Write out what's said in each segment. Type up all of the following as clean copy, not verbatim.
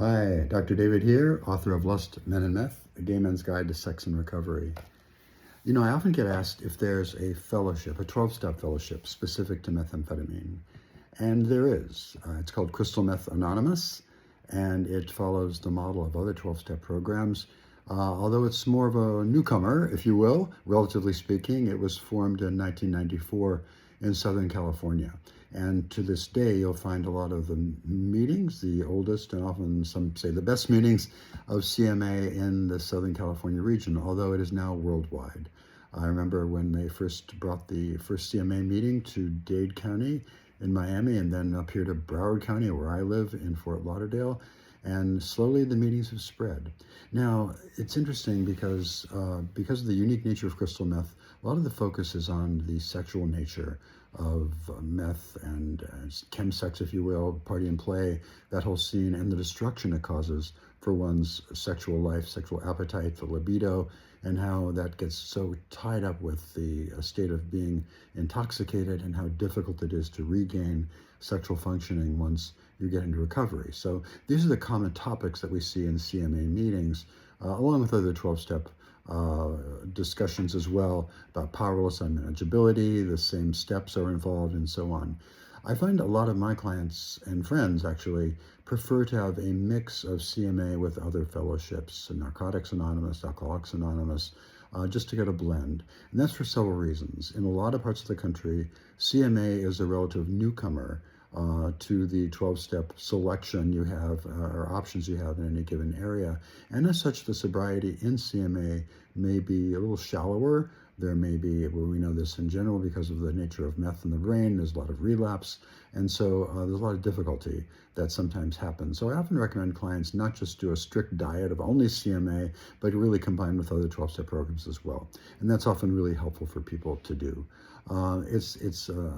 Hi, Dr. David here, author of Lust, Men, and Meth, A Gay Men's Guide to Sex and Recovery. You know, I often get asked if there's a fellowship, a 12-step fellowship specific to methamphetamine. And there is. It's called Crystal Meth Anonymous, and it follows the model of other 12-step programs. Although it's more of a newcomer, if you will, relatively speaking, it was formed in 1994 in Southern California. And to this day, you'll find a lot of the meetings, the oldest and often some say the best meetings of CMA in the Southern California region, although it is now worldwide. I remember when they first brought the first CMA meeting to Dade County in Miami and then up here to Broward County, where I live in Fort Lauderdale. And slowly the meetings have spread. Now, it's interesting because of the unique nature of crystal meth, a lot of the focus is on the sexual nature of meth and chemsex, if you will, party and play, that whole scene, and the destruction it causes for one's sexual life, sexual appetite, the libido, and how that gets so tied up with the state of being intoxicated and how difficult it is to regain sexual functioning once you get into recovery. So these are the common topics that we see in CMA meetings, along with other 12-step discussions as well about powerless unmanageability, the same steps are involved, and so on. I find a lot of my clients and friends actually prefer to have a mix of CMA with other fellowships, Narcotics Anonymous, Alcoholics Anonymous, just to get a blend. And that's for several reasons. In a lot of parts of the country, CMA is a relative newcomer to the 12-step selection you have or options you have in any given area. And as such, the sobriety in CMA may be a little shallower. There may be, well, we know this in general because of the nature of meth in the brain, there's a lot of relapse. And so there's a lot of difficulty that sometimes happens. So I often recommend clients not just do a strict diet of only CMA, but really combine with other 12-step programs as well. And that's often really helpful for people to do. It's a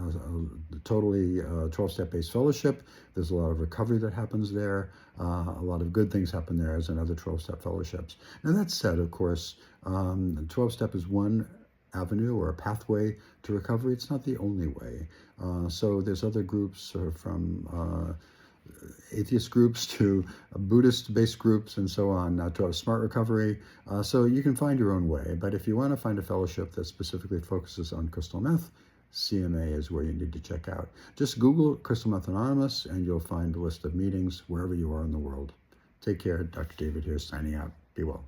totally 12-step based fellowship. There's a lot of recovery that happens there. A lot of good things happen there as in other 12-step fellowships. Now that said, of course, 12-step is one avenue or a pathway to recovery. It's not the only way. So there's other groups from atheist groups to Buddhist-based groups and so on, to a smart recovery. So you can find your own way. But if you want to find a fellowship that specifically focuses on crystal meth, CMA is where you need to check out. Just Google Crystal Meth Anonymous and you'll find a list of meetings wherever you are in the world. Take care. Dr. David here signing out. Be well.